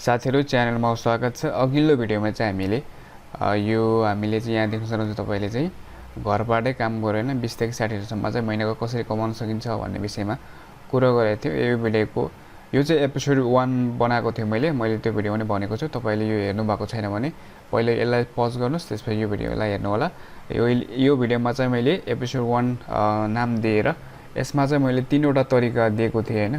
साथीहरु च्यानलमा स्वागत छ। अघिल्लो भिडियोमा चाहिँ हामीले चाहिँ यहाँ देख्न सक्नुहुन्छ तपाईले चाहिँ घरबाटै काम गरेर 20 देखि 60 हजारसम्म चाहिँ महिनाको कसरी कमाउन सकिन्छ भन्ने विषयमा कुरा गरेको थियो। यो भिडियोको यो चाहिँ एपिसोड 1 बनाएको थियो मैले त्यो भिडियो पनि भनेको छु। तपाईले यो हेर्नु भएको छैन भने पहिले यसलाई पज गर्नुस्, त्यसपछि यो भिडियोलाई हेर्नु होला। यो भिडियोमा चाहिँ मैले एपिसोड 1 नाम दिएर यसमा चाहिँ मैले 3 वटा तरिका दिएको थिएँ हैन,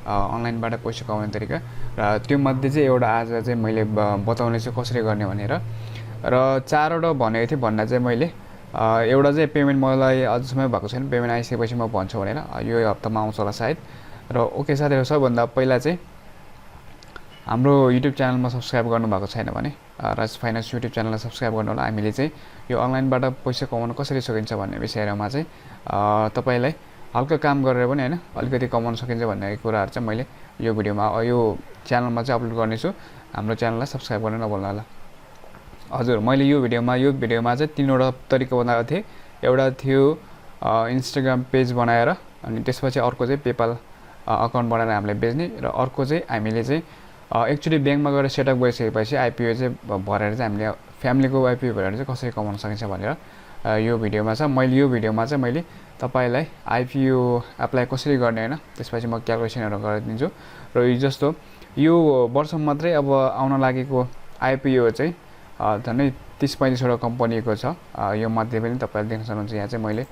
अनलाइनबाट पैसा कमाउने तरिका। र त्यो मध्ये चाहिँ एउटा आज चाहिँ मैले बताउने छु कसरी गर्ने भनेर। र 4 वटा भनेको थिएँ भन्न चाहिँ मैले एउटा चाहिँ पेमेन्ट मलाई अझसम्म भएको छैन, पेमेन्ट आइसकेपछि म भन्छु भनेर। यो हप्तामा आउँछ होला सायद। र ओके साथीहरु, सबभन्दा पहिला चाहिँ हाम्रो युट्युब च्यानलमा सब्स्क्राइब गर्नु भएको छैन भने राज फाइनान्स युट्युब च्यानललाई सब्स्क्राइब गर्नु होला। हामीले चाहिँ यो अनलाइनबाट पैसा कमाउन कसरी सकिन्छ भन्ने विषयमा चाहिँ तपाईलाई हल्का काम गरेर पनि हैन अलिकति कमाउन सकिन्छ भन्ने कुराहरु चाहिँ मैले यो भिडियोमा यो च्यानलमा चाहिँ अपलोड गर्ने छु। हाम्रो च्यानललाई सब्स्क्राइब गर्न नभुल्नु होला। हजुर, मैले यो भिडियोमा चाहिँ 3 वटा तरिका बनाएको थिएँ। एउटा थियो इन्स्टाग्राम पेज बनाएर, अनि त्यसपछि अर्को चाहिँ पेपाल अकाउन्ट बनाएर हामीले बेच्ने, र अर्को चाहिँ हामीले चाहिँ एक्चुअली बैंकमा गएर सेटअप गरिसकेपछि आइपीओ चाहिँ भरेर चाहिँ हामीले फ्यामिलीको आइपीओ भरेर चाहिँ कसरी कमाउन सकिन्छ भनेर यो भिडियोमा छ। यो भिडियोमा चाहिँ मैले तपाईलाई आइपीओ एप्लाई कसरी गर्ने हैन, त्यसपछि म क्याल्कुलेसनहरु गरिदिन्छु। र यो जस्तो यो वर्ष मात्रै अब आउन लागेको आइपीओ चाहिँ झन्डै 30-35 वटा कम्पनीको छ। यो मध्ये पनि तपाईले देख्न सक्नुहुन्छ। यहाँ चाहिँ मैले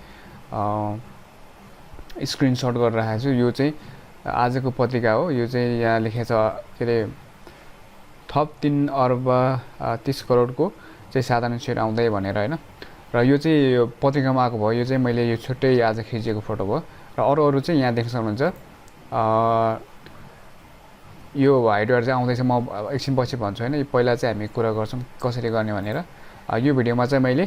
स्क्रिनशट गरेर राखेको छु। यो चाहिँ आजको पत्रिका हो। यो चाहिँ यहाँ लेखेको छ के रे थप 3 अर्ब 30 करोडको चाहिँ साधारण सेयर आउँदै भनेर हैन। र यो चाहिँ पत्रिकामा आएको भयो। यो चाहिँ मैले यो छुट्टै आज खिचेको फोटो भयो। र अरु चाहिँ यहाँ देख्न सक्नुहुन्छ। यो हाइडवेयर चाहिँ आउँदैछ, म एकछिन पछि भन्छु हैन। पहिला चाहिँ हामी कुरा गर्छौं कसरी गर्ने भनेर। यो भिडियोमा चाहिँ मैले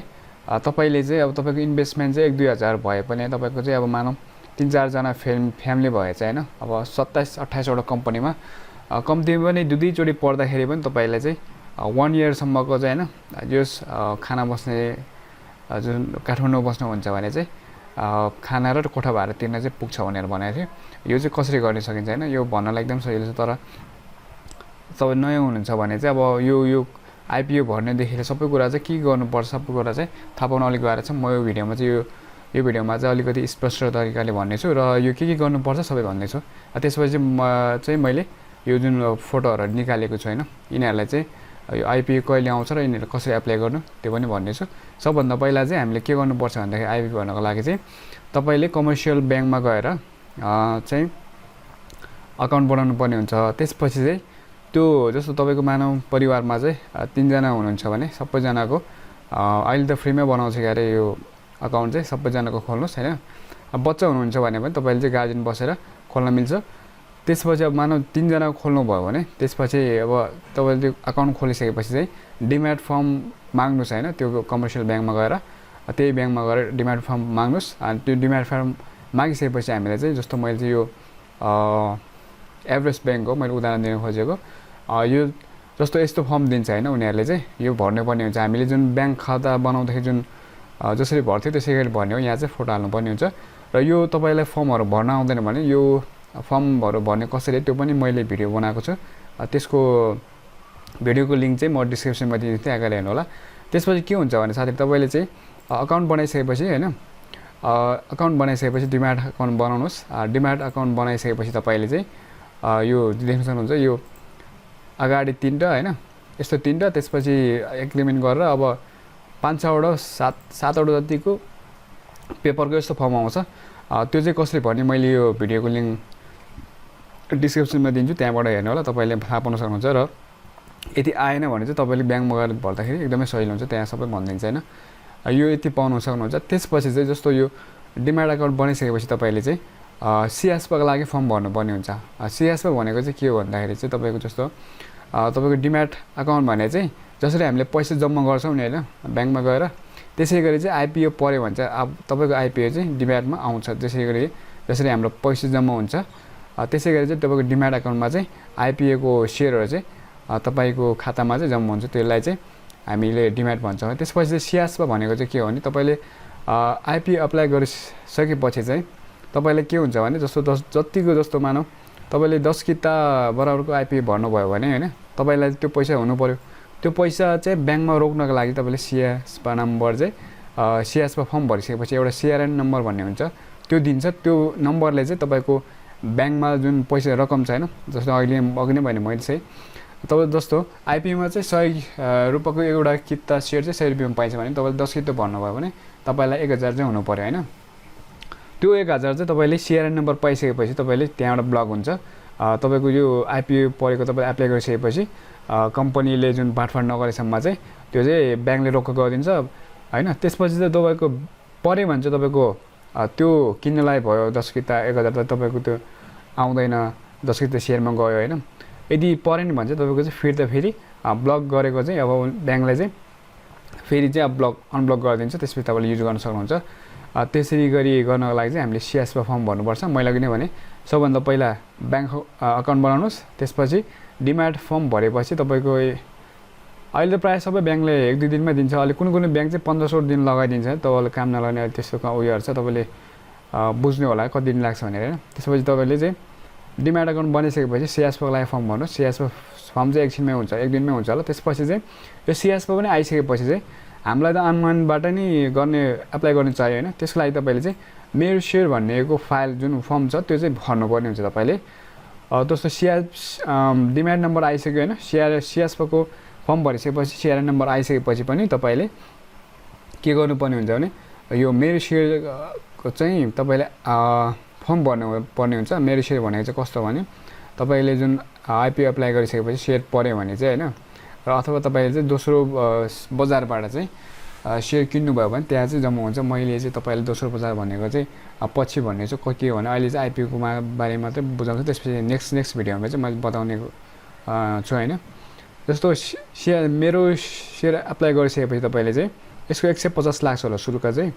तपाईले चाहिँ अब तपाईको इन्भेस्टमेन्ट चाहिँ 1-2 हजार भए पनि तपाईको चाहिँ अब मानौ 3-4 जना फ्यामिली भए चाहिँ हैन, अब 27-28 वटा कम्पनीमा कम्तीमा पनि 2-2 चोटी पर्दाखेरि पनि तपाईलाई चाहिँ 1 इयर सम्मको चाहिँ हैन जस खाना बस्ने जुन काठमाडौँ बस्नुहुन्छ भने चाहिँ खाना र कोठा भाडा तिर्न चाहिँ पुग्छ भनेर भनेको थियो। यो चाहिँ कसरी गर्न सकिन्छ हैन, यो भन्नलाई एकदम सजिलो छ। तर तपाईँ नयाँ हुनुहुन्छ भने चाहिँ अब यो आइपीओ भर्नेदेखि सबै कुरा चाहिँ के गर्नुपर्छ सबै कुरा चाहिँ थाहा पाउन अलिक गाह्रो छ। म यो भिडियोमा चाहिँ अलिकति स्पष्ट तरिकाले भन्नेछु र यो के गर्नुपर्छ सबै भन्नेछु। त्यसपछि चाहिँ मैले यो जुन फोटोहरु निकालेको छु हैन, यिनीहरुलाई चाहिँ यो आइपीओ कहिले आउँछ र यिनीहरु कसरी एप्लाई गर्नु त्यो पनि भन्नेछु। सबभन्दा पहिला चाहिँ हामीले के गर्नुपर्छ भन्दाखेरि आइपीओ भर्नको लागि चाहिँ तपाईले कमर्सियल बैंकमा गएर चाहिँ अकाउन्ट बनाउनु पर्ने हुन्छ। त्यसपछि चाहिँ त्यो जस्तो तपाईको मानव परिवारमा चाहिँ 3 जना हुनुहुन्छ भने सबैजनाको अहिले त फ्रीमा बनाउँछ गरे यो अकाउन्ट चाहिँ सबैजनाको खोल्नुस् हैन। बच्चा हुनुहुन्छ भने पनि तपाईले चाहिँ गार्जियन बसेर खोल्न मिल्छ। त्यसपछि अब मानव 3 जना खोल्नु भयो भने त्यसपछि अब तपाईले त्यो अकाउन्ट खोलिसकेपछि चाहिँ डिम्याट फर्म माग्नुस् हैन। त्यो कमर्सियल बैंकमा गएर त्यही बैंकमा गएर डिम्याट फर्म माग्नुस्। अनि त्यो डिम्याट फर्म मागिसकेपछि हामीले चाहिँ जस्तो मैले चाहिँ यो एभरेस्ट बैंक हो मैले उदाहरण दिन खोजेको। यो जस्तो यस्तो फर्म दिन्छ हैन, उनीहरुले चाहिँ यो भर्नु पर्ने हुन्छ। हामीले जुन बैंक खाता बनाउँदाखेरि जुन जसरी भर्थ्यो त्यसैगरी भर्ने हो। यहाँ चाहिँ फोटो हाल्नु पर्ने हुन्छ। र यो तपाईलाई फर्महरु भर्न आउँदैन भने यो फर्महरु भर्ने कसरी त्यो पनि मैले भिडियो बनाएको छु। त्यसको भिडियोको लिंक चाहिँ म डिस्क्रिप्सनमा दिन्छु, त्यहाँ गएर हेर्नु होला। त्यसपछि के हुन्छ भने साथै तपाईले चाहिँ अकाउन्ट बनाइसकेपछि हैन, अकाउन्ट बनाइसकेपछि डिम्याट अकाउन्ट बनाउनुस्। डिम्याट अकाउन्ट बनाइसकेपछि तपाईले चाहिँ यो देख्न सक्नुहुन्छ। यो अगाडि 3टा हैन, यस्तो 3टा, त्यसपछि एग्रीमेन्ट गरेर अब 5-6 वटा 7 वटा जतिको पेपरको यस्तो फर्म आउँछ। त्यो चाहिँ कसरी भर्ने मैले यो भिडियोको लिंक डिस्क्रिप्सनमा दिन्छु, त्यहाँबाट हेर्नु होला, तपाईले थाहा पाउन सक्नुहुन्छ। र यदि आएन भने चाहिँ तपाईले बैंकमा गएर भर्दाखेरि एकदमै सजिलो हुन्छ, त्यहाँ सबै भनिदिन्छ हैन। यो यति पाउन सक्नुहुन्छ। त्यसपछि चाहिँ जस्तो यो डिम्याट अकाउन्ट बनाइसकेपछि तपाईले चाहिँ सीएसपीको लागि फर्म भर्नुपर्ने हुन्छ। सीएसपी भनेको चाहिँ के हो भन्दाखेरि चाहिँ तपाईको जस्तो तपाईको डिम्याट अकाउन्ट भने चाहिँ जसरी हामीले पैसा जम्मा गर्छौं नि हैन बैंकमा गएर, त्यसैगरी चाहिँ आइपीओ पर्यो भने चाहिँ अब तपाईको आइपीओ चाहिँ डिम्याटमा आउँछ। जसरी हाम्रो पैसा जम्मा हुन्छ त्यसैगरी चाहिँ तपाईको डिम्याट अकाउन्टमा चाहिँ आइपीओ को शेयरहरु चाहिँ तपाईको खातामा चाहिँ जम्मा हुन्छ। त्यसलाई चाहिँ हामीले डिम्याट भन्छौँ। त्यसपछि चाहिँ सीएसपी भनेको चाहिँ के हो भने तपाईले आइपीओ अप्लाई गरिसकेपछि चाहिँ तपाईले के हुन्छ भने जस्तो जतिको जस्तो मानौ तपाईले 10 किता बराबरको आइपीओ भर्नु भयो भने हैन, तपाईलाई त्यो पैसा हुनु पर्यो। त्यो पैसा चाहिँ ब्याङ्कमा रोक्नको लागि तपाईले सिएसपा नम्बर चाहिँ सिएसपा फर्म भरिसकेपछि एउटा सिआरएन नम्बर भन्ने हुन्छ, त्यो दिन्छ। त्यो नम्बरले चाहिँ तपाईको ब्याङ्कमा जुन पैसा रकम छ हैन, जस्तो अघि नै भने मैले चाहिँ तपाईँ जस्तो आइपिओमा चाहिँ 100 रुपैयाँको एउटा किता सेयर चाहिँ 100 रुपैयाँमा पाइन्छ भने तपाईले 10 किता भन्नुभयो भने तपाईलाई 1000 चाहिँ हुनु पर्यो हैन। त्यो 1000 चाहिँ तपाईले सिआरएन नम्बर पाइसकेपछि तपाईले त्यहाँबाट ब्लक हुन्छ। तपाईको यो आइपिओ परेको तपाईले एप्लाई गरिसकेपछि कम्पनीले जुन बाटफाट नगरेसम्म चाहिँ त्यो चाहिँ ब्याङ्कले रोक्क गरिदिन्छ हैन। त्यसपछि चाहिँ तपाईको परे भने चाहिँ तपाईको त्यो किन्नलाई भयो 10 किता 1000 त तपाईको त्यो आउँदैन, 10 किता सेयरमा गयो हैन। यदि परेन भने चाहिँ तपाईको चाहिँ फेरि ब्लक गरेको चाहिँ अब ब्याङ्कले चाहिँ फेरि चाहिँ अब अनब्लक गरिदिन्छ। त्यसपछि तपाईले युज गर्न सक्नुहुन्छ। त्यसरी गरी गर्नको लागि चाहिँ हामीले सिएसपा फर्म भर्नुपर्छ। मैले अघि नै भने सबभन्दा पहिला ब्याङ्क अकाउन्ट बनाउनुहोस्, त्यसपछि डिम्याट फर्म भरेपछि तपाईको अहिले त प्रायः सबै ब्याङ्कले 1-2 दिनमै दिन्छ। अहिले कुनै ब्याङ्क चाहिँ 1500 दिन लगाइदिन्छ। तपाईले काम नलाउने त्यस्तो उयोहरू छ, तपाईले बुझ्नु होला कति दिन लाग्छ भनेर हैन। त्यसपछि तपाईले चाहिँ डिम्याट अकाउन्ट बनिसकेपछि सिएसपाको लागि फर्म भर्नुहोस्। सिएसपा फर्म चाहिँ एकछिनमै हुन्छ, एक दिनमै हुन्छ होला। त्यसपछि चाहिँ यो सिएसपा पनि आइसकेपछि चाहिँ हामीलाई त अनलाइनबाट नि एप्लाई गर्ने चाहियो हैन। त्यसको लागि तपाईले चाहिँ मेरो सेयर भन्नेको फाइल जुन फर्म छ त्यो चाहिँ भर्नुपर्ने हुन्छ तपाईले। दोस्तो डिम्याट नम्बर आइसक्यो हैन, सिएसपाको फर्म भरिसकेपछि सिआरएन नम्बर आइसकेपछि पनि तपाईले के गर्नुपर्ने हुन्छ भने यो मेरो सेयरको चाहिँ तपाईले फर्म भर्नुपर्ने हुन्छ। मेरो सेयर भनेको चाहिँ कस्तो भने तपाईले जुन आइपिओ एप्लाई गरिसकेपछि सेयर पर्यो भने चाहिँ हैन, र अथवा तपाईले चाहिँ दोस्रो बजारबाट चाहिँ सेयर किन्नुभयो भने त्यहाँ चाहिँ जम्मा हुन्छ। मैले चाहिँ तपाईले दोस्रो बजार भनेको चाहिँ पछि भन्ने चाहिँ के हो भने अहिले चाहिँ आइपिओको बारेमा मात्रै बुझाउँछु। त्यसपछि नेक्स्ट भिडियोमा चाहिँ मैले बताउने छु हैन। जस्तो मेरो सेयर एप्लाई गरिसकेपछि तपाईले चाहिँ यसको 150 लाख होला सुरुका चाहिँ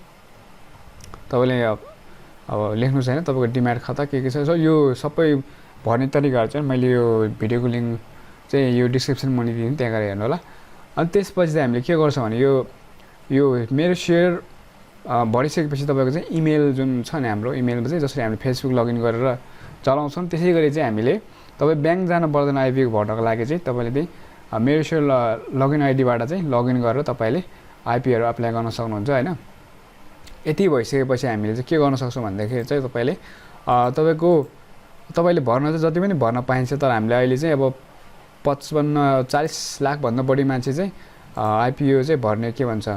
तपाईले अब लेख्नु छैन तपाईको डिम्याट खाता के छ। यो सबै भर्ने तरिकाहरू चाहिँ मैले यो भिडियोको लिङ्क चाहिँ यो डिस्क्रिप्सन मुनि दिन्छु, त्यहाँ गएर हेर्नु होला। अनि त्यसपछि चाहिँ हामीले के गर्छौँ भने यो मेरो सेयर भरिसकेपछि तपाईको चाहिँ इमेल जुन छ नि हाम्रो इमेलमा चाहिँ जसरी हामीले फेसबुक लगइन गरेर चलाउँछौँ त्यसै गरी चाहिँ हामीले तपाईँ ब्याङ्क जानु पर्दैन। आइपिओ भर्नको लागि चाहिँ तपाईले चाहिँ मेरो सेयर लगइन आइडीबाट चाहिँ लगइन गरेर तपाईले आइपिओहरू एप्लाई गर्न सक्नुहुन्छ हैन। यति भइसकेपछि हामीले चाहिँ के गर्न सक्छौँ भन्दाखेरि चाहिँ तपाईले भर्न चाहिँ जति पनि भर्न पाइन्छ, तर हामीले अहिले चाहिँ अब 55-40 लाख भन्दा बढी मान्छे चाहिँ आइपिओ चाहिँ भर्ने के भन्छ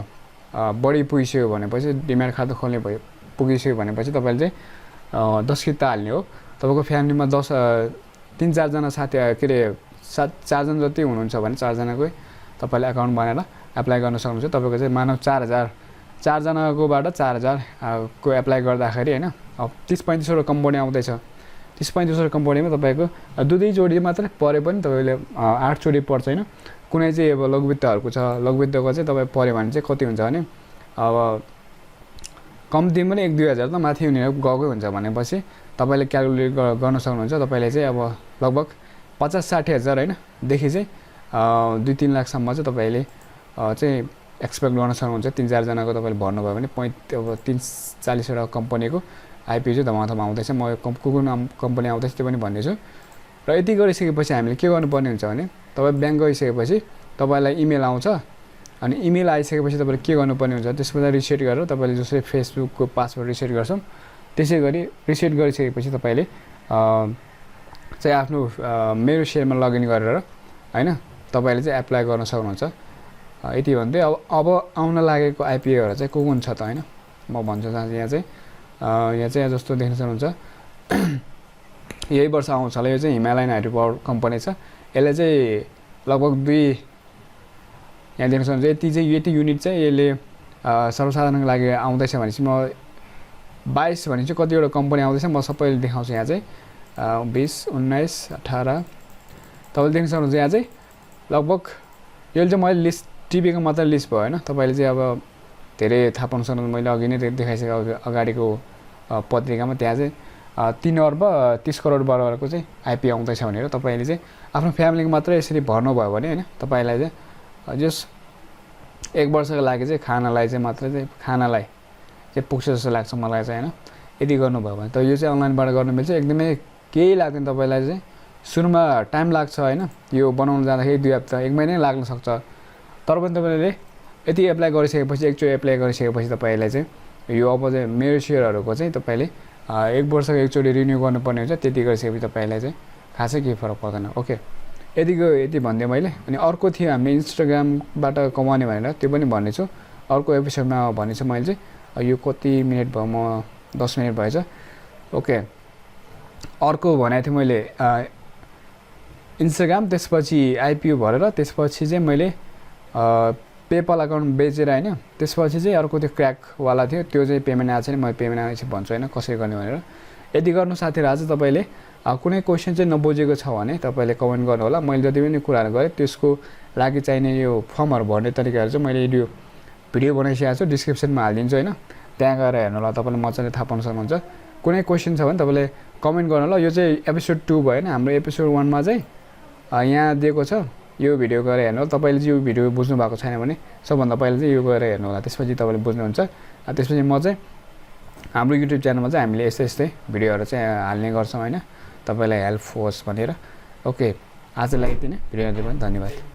बढी पुगिसक्यो भनेपछि डिम्याट खाता खोल्ने पुगिसक्यो भनेपछि तपाईले चाहिँ 10 किता हाल्ने हो। तपाईको फ्यामिलीमा 3-4 जना साथी के अरे 4 जना जति हुनुहुन्छ भने 4 जनाकै तपाईले अकाउन्ट बनाएर एप्लाई गर्न सक्नुहुन्छ। तपाईको चाहिँ मानव 4000 4 जनाकोबाट 4000 को एप्लाई गर्दाखेरि हैन अब 30-35 वटा कम्पनी आउँदैछ। 30-35 वटा कम्पनीमा तपाईको 2 जोडी मात्रै परे पनि तपाईले 8 जोडी पर्छ हैन। कुनै चाहिँ अब लघुवित्तहरुको छ, लघुवित्तको चाहिँ तपाई पर्यो भने चाहिँ कति हुन्छ भने अब कम्ती पनि 1-2 हजार त माथि हुने गएकै हुन्छ भनेपछि तपाईले क्याल्कुलेट गर्न सक्नुहुन्छ। तपाईले चाहिँ अब लगभग 50-60 हजार हैन देखि चाहिँ 2-3 लाख सम्म चाहिँ तपाईले चाहिँ एक्सपेक्ट गर्न सक्नुहुन्छ। 3-4 जनाको तपाईले भर्नुभयो भने 30-40 वटा कम्पनीको आइपिओ चाहिँ धमाधम आउँदैछ। म कुन कम्पनी आउँदैछ त्यो पनि भन्नेछु। र यति गरिसकेपछि हामीले के गर्नुपर्ने हुन्छ भने तपाई ब्याङ्क गइसकेपछि तपाईलाई इमेल आउँछ अनि इमेल आइसकेपछि तपाईले के गर्नुपर्ने हुन्छ त्यसपछि रिसेट गरेर तपाईले जसरी फेसबुकको पासवर्ड रिसेट गर्छौं त्यसै गरी रिसेट गरिसकेपछि तपाईले चाहिँ आफ्नो मेरो सेयरमा लगइन गरेर हैन तपाईले चाहिँ एप्लाई गर्न सक्नुहुन्छ। यति भन्दै अब आउन लागेको आइपिओहरु चाहिँ कुन छ त हैन म भन्छु। यहाँ चाहिँ जस्तो देख्न सक्नुहुन्छ यही वर्ष आउँछ होला। यो चाहिँ हिमालयन हाइड्रो पावर कम्पनी छ। यसले चाहिँ लगभग 2 यहाँ देख्न सक्नुहुन्छ यति युनिट चाहिँ यसले सर्वसाधारणको लागि आउँदैछ भनेपछि म 22 भने चाहिँ कतिवटा कम्पनी आउँदैछ म सबैले देखाउँछु। यहाँ चाहिँ 20, 19, 18 तपाईले देख्न सक्नुहुन्छ। यहाँ चाहिँ लगभग यसले चाहिँ मैले लिस्ट टिपेको मात्र लिस्ट भयो हैन। तपाईले चाहिँ अब धेरै थाहा पाउन सक्नुहुन्छ। मैले अघि नै देखाइसकेको अगाडिको पत्रिकामा त्यहाँ चाहिँ 3 अर्ब 30 करोड बराबरको चाहिँ आइपी आउँदैछ भनेर तपाईले चाहिँ आफ्नो फ्यामिलीको मात्र यसरी भर्नु भयो भने हैन तपाईलाई चाहिँ जस 1 वर्षको लागि चाहिँ खानालाई चाहिँ मात्र चाहिँ खानालाई चाहिँ पुग्छ जस्तो लाग्छ मलाई चाहिँ हैन। यदि गर्नु भयो भने त यो चाहिँ अनलाइनबाट गर्न मिल्छ। एकदमै केही लाग्दैन तपाईलाई चाहिँ सुरुमा टाइम लाग्छ हैन यो बनाउन जाँदाखेरि 2 हप्ता 1 महिना लाग्न सक्छ तर पनि तपाईले यति एप्लाई गरिसकेपछि एकचोटी एप्लाई गरिसकेपछि तपाईलाई चाहिँ यो अब चाहिँ मेरो शेयरहरुको चाहिँ तपाईले 1 वर्षको एकचोटी रिन्यु गर्नुपर्ने हुन्छ त्यति गरिसकेपछि तपाईलाई चाहिँ खासै केही फरक पर्दैन ओके यति भन्दै मैले अनि अर्को थियो हामीले इन्स्टाग्रामबाट कमाउने भनेर त्यो पनि भन्नेछु अर्को एपिसोडमा भन्नेछु मैले चाहिँ यो कति मिनेट भयो म 10 मिनेट भएछ ओके अर्को भनेको थिएँ मैले इन्स्टाग्राम त्यसपछि आइपिओ भरेर त्यसपछि चाहिँ मैले पेपल अकाउन्ट बेचेर हैन त्यसपछि चाहिँ अर्को त्यो क्र्याक वाला थियो त्यो चाहिँ पेमेन्ट आएको छैन म पेमेन्ट आएपछि भन्छु हैन कसरी गर्ने भनेर यदि गर्नु साथीहरु आज तपाईले कुनै क्वेशन चाहिँ नबुझेको छ भने तपाईले कमेन्ट गर्नु होला मैले जति पनि कुराहरु गरे त्यसको लागि चाहिने यो फर्महरु भर्ने तरिकाहरु चाहिँ मैले भिडियो बनाइसकेको छु डिस्क्रिप्सनमा हाल्दिन्छु हैन त्यहाँ गएर हेर्नु होला तपाईले मजाले थाहा पाउन सक्नुहुन्छ कुनै क्वेशन छ भने तपाईले कमेन्ट गर्नु होला यो चाहिँ एपिसोड 2 भयो हैन हाम्रो एपिसोड 1 मा चाहिँ यहाँ दिएको छ यो भिडियो गएर हेर्नु होला तपाईले चाहिँ यो भिडियो बुझ्नु भएको छैन भने सबभन्दा पहिला चाहिँ यो गएर हेर्नु होला त्यसपछि तपाईले बुझ्नुहुन्छ त्यसपछि म चाहिँ हाम्रो युट्युब च्यानलमा चाहिँ हामीले यस्तै भिडियोहरु चाहिँ हाल्ने गर्छौं हैन तपाईलाई हेल्प होस् भनेर ओके आजलाई यति नै भिडियो हेर्नु पनि धन्यवाद